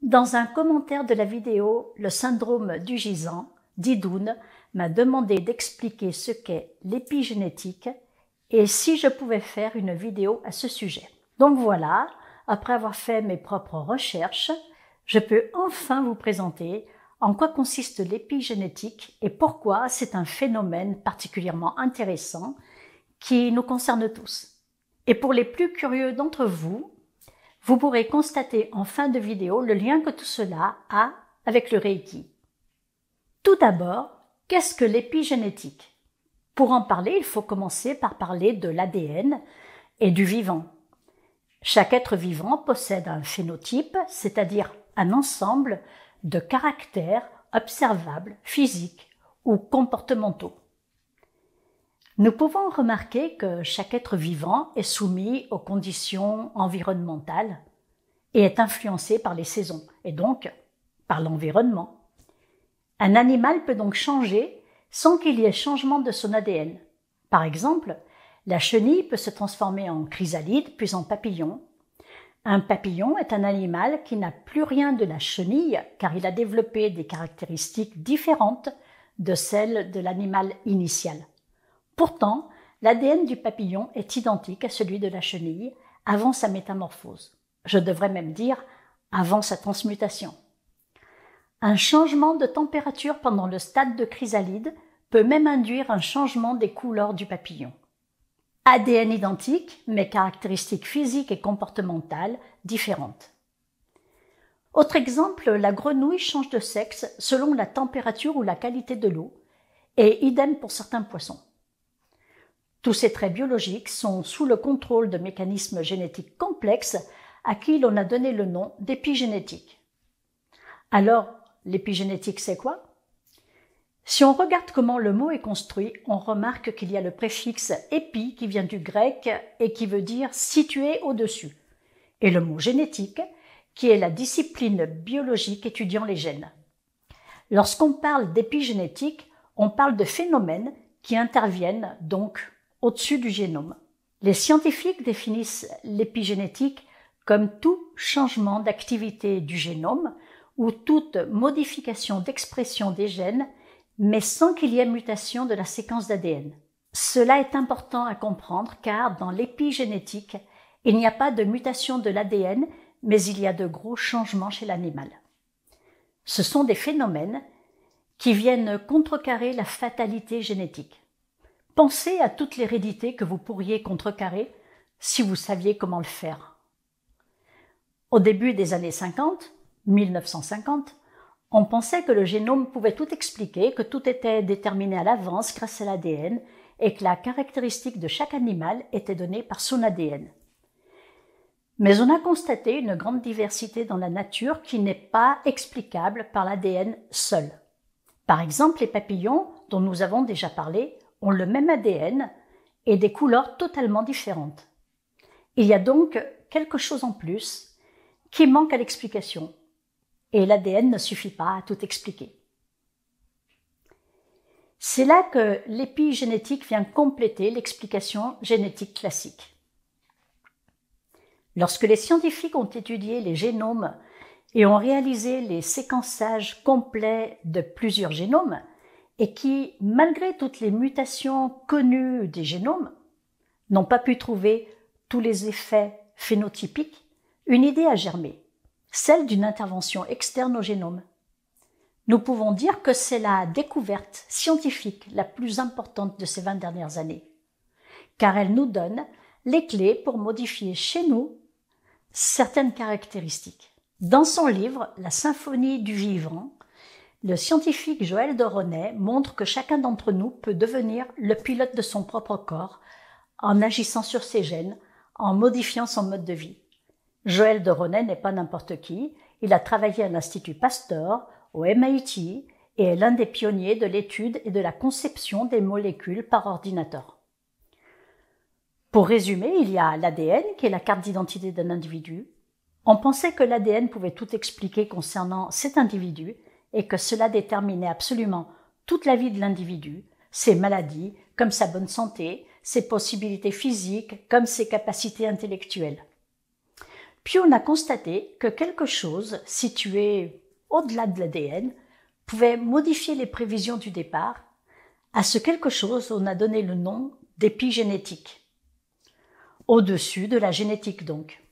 Dans un commentaire de la vidéo « Le syndrome du gisant », Didoun m'a demandé d'expliquer ce qu'est l'épigénétique et si je pouvais faire une vidéo à ce sujet. Donc voilà, après avoir fait mes propres recherches, je peux enfin vous présenter en quoi consiste l'épigénétique et pourquoi c'est un phénomène particulièrement intéressant qui nous concerne tous. Et pour les plus curieux d'entre vous, vous pourrez constater en fin de vidéo le lien que tout cela a avec le Reiki. Tout d'abord, qu'est-ce que l'épigénétique? Pour en parler, il faut commencer par parler de l'ADN et du vivant. Chaque être vivant possède un phénotype, c'est-à-dire un ensemble de caractères observables, physiques ou comportementaux. Nous pouvons remarquer que chaque être vivant est soumis aux conditions environnementales et est influencé par les saisons, et donc par l'environnement. Un animal peut donc changer sans qu'il y ait changement de son ADN. Par exemple, la chenille peut se transformer en chrysalide puis en papillon. Un papillon est un animal qui n'a plus rien de la chenille car il a développé des caractéristiques différentes de celles de l'animal initial. Pourtant, l'ADN du papillon est identique à celui de la chenille avant sa métamorphose. Je devrais même dire avant sa transmutation. Un changement de température pendant le stade de chrysalide peut même induire un changement des couleurs du papillon. ADN identique, mais caractéristiques physiques et comportementales différentes. Autre exemple, la grenouille change de sexe selon la température ou la qualité de l'eau, et idem pour certains poissons. Tous ces traits biologiques sont sous le contrôle de mécanismes génétiques complexes à qui l'on a donné le nom d'épigénétique. Alors, l'épigénétique, c'est quoi? Si on regarde comment le mot est construit, on remarque qu'il y a le préfixe « épi » qui vient du grec et qui veut dire « situé au-dessus » et le mot « génétique » qui est la discipline biologique étudiant les gènes. Lorsqu'on parle d'épigénétique, on parle de phénomènes qui interviennent donc au-dessus du génome. Les scientifiques définissent l'épigénétique comme tout changement d'activité du génome ou toute modification d'expression des gènes, mais sans qu'il y ait mutation de la séquence d'ADN. Cela est important à comprendre car dans l'épigénétique, il n'y a pas de mutation de l'ADN, mais il y a de gros changements chez l'animal. Ce sont des phénomènes qui viennent contrecarrer la fatalité génétique. Pensez à toute l'hérédité que vous pourriez contrecarrer si vous saviez comment le faire. Au début des années 50, 1950, on pensait que le génome pouvait tout expliquer, que tout était déterminé à l'avance grâce à l'ADN et que la caractéristique de chaque animal était donnée par son ADN. Mais on a constaté une grande diversité dans la nature qui n'est pas explicable par l'ADN seul. Par exemple, les papillons, dont nous avons déjà parlé, ont le même ADN et des couleurs totalement différentes. Il y a donc quelque chose en plus qui manque à l'explication et l'ADN ne suffit pas à tout expliquer. C'est là que l'épigénétique vient compléter l'explication génétique classique. Lorsque les scientifiques ont étudié les génomes et ont réalisé les séquençages complets de plusieurs génomes, et qui, malgré toutes les mutations connues des génomes, n'ont pas pu trouver tous les effets phénotypiques, une idée a germé, celle d'une intervention externe au génome. Nous pouvons dire que c'est la découverte scientifique la plus importante de ces 20 dernières années, car elle nous donne les clés pour modifier chez nous certaines caractéristiques. Dans son livre « La symphonie du vivant », le scientifique Joël de Ronet montre que chacun d'entre nous peut devenir le pilote de son propre corps en agissant sur ses gènes, en modifiant son mode de vie. Joël de Ronet n'est pas n'importe qui, il a travaillé à l'Institut Pasteur, au MIT et est l'un des pionniers de l'étude et de la conception des molécules par ordinateur. Pour résumer, il y a l'ADN qui est la carte d'identité d'un individu. On pensait que l'ADN pouvait tout expliquer concernant cet individu et que cela déterminait absolument toute la vie de l'individu, ses maladies comme sa bonne santé, ses possibilités physiques comme ses capacités intellectuelles. Puis on a constaté que quelque chose situé au-delà de l'ADN pouvait modifier les prévisions du départ. À ce quelque chose, on a donné le nom d'épigénétique. Au-dessus de la génétique donc.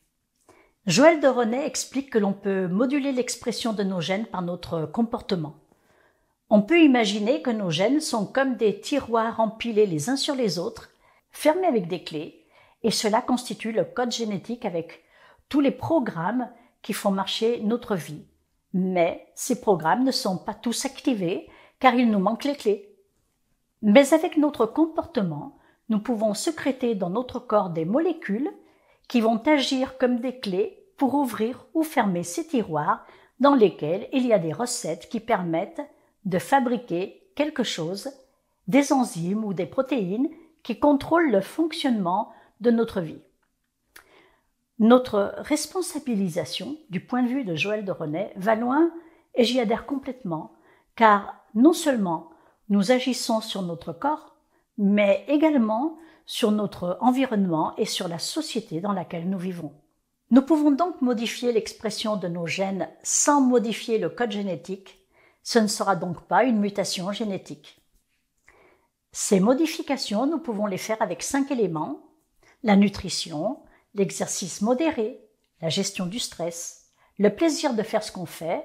Joël de Renet explique que l'on peut moduler l'expression de nos gènes par notre comportement. On peut imaginer que nos gènes sont comme des tiroirs empilés les uns sur les autres, fermés avec des clés, et cela constitue le code génétique avec tous les programmes qui font marcher notre vie. Mais ces programmes ne sont pas tous activés car il nous manque les clés. Mais avec notre comportement, nous pouvons sécréter dans notre corps des molécules qui vont agir comme des clés pour ouvrir ou fermer ces tiroirs dans lesquels il y a des recettes qui permettent de fabriquer quelque chose, des enzymes ou des protéines qui contrôlent le fonctionnement de notre vie. Notre responsabilisation, du point de vue de Joël de Renet, va loin et j'y adhère complètement, car non seulement nous agissons sur notre corps, mais également sur notre environnement et sur la société dans laquelle nous vivons. Nous pouvons donc modifier l'expression de nos gènes sans modifier le code génétique. Ce ne sera donc pas une mutation génétique. Ces modifications, nous pouvons les faire avec 5 éléments: la nutrition, l'exercice modéré, la gestion du stress, le plaisir de faire ce qu'on fait,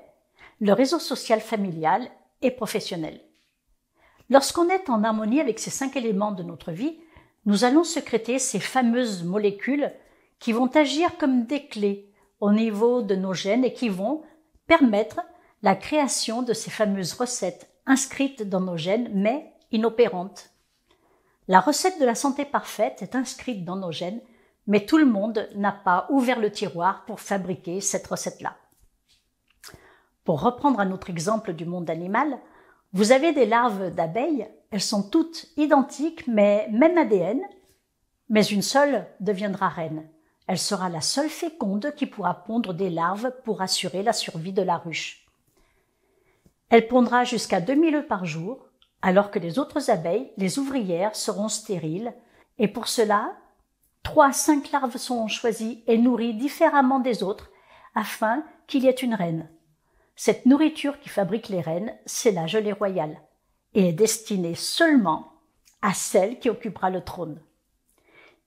le réseau social familial et professionnel. Lorsqu'on est en harmonie avec ces 5 éléments de notre vie, nous allons sécréter ces fameuses molécules qui vont agir comme des clés au niveau de nos gènes et qui vont permettre la création de ces fameuses recettes inscrites dans nos gènes mais inopérantes. La recette de la santé parfaite est inscrite dans nos gènes, mais tout le monde n'a pas ouvert le tiroir pour fabriquer cette recette-là. Pour reprendre un autre exemple du monde animal, vous avez des larves d'abeilles, elles sont toutes identiques, mais même ADN, mais une seule deviendra reine. Elle sera la seule féconde qui pourra pondre des larves pour assurer la survie de la ruche. Elle pondra jusqu'à 2000 œufs par jour, alors que les autres abeilles, les ouvrières, seront stériles, et pour cela, 3 à 5 larves sont choisies et nourries différemment des autres afin qu'il y ait une reine. Cette nourriture qui fabrique les reines, c'est la gelée royale et est destinée seulement à celle qui occupera le trône.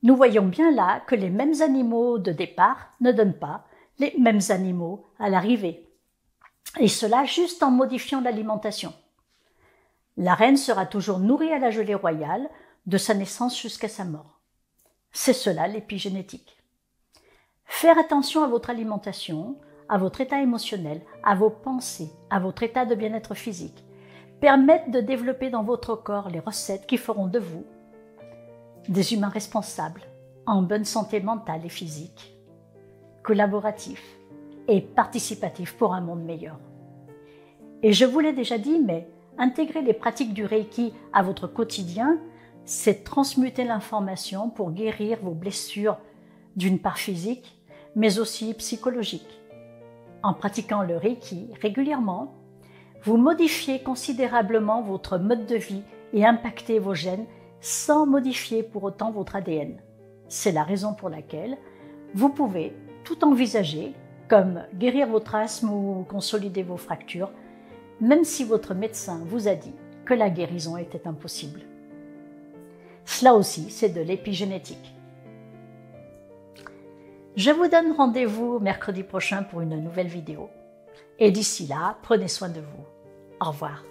Nous voyons bien là que les mêmes animaux de départ ne donnent pas les mêmes animaux à l'arrivée. Et cela juste en modifiant l'alimentation. La reine sera toujours nourrie à la gelée royale de sa naissance jusqu'à sa mort. C'est cela l'épigénétique. Faire attention à votre alimentation, à votre état émotionnel, à vos pensées, à votre état de bien-être physique, permettre de développer dans votre corps les recettes qui feront de vous des humains responsables, en bonne santé mentale et physique, collaboratifs et participatifs pour un monde meilleur. Et je vous l'ai déjà dit, mais intégrer les pratiques du Reiki à votre quotidien, c'est transmuter l'information pour guérir vos blessures d'une part physique, mais aussi psychologique. En pratiquant le Reiki régulièrement, vous modifiez considérablement votre mode de vie et impactez vos gènes sans modifier pour autant votre ADN. C'est la raison pour laquelle vous pouvez tout envisager, comme guérir votre asthme ou consolider vos fractures, même si votre médecin vous a dit que la guérison était impossible. Cela aussi, c'est de l'épigénétique. Je vous donne rendez-vous mercredi prochain pour une nouvelle vidéo. Et d'ici là, prenez soin de vous. Au revoir.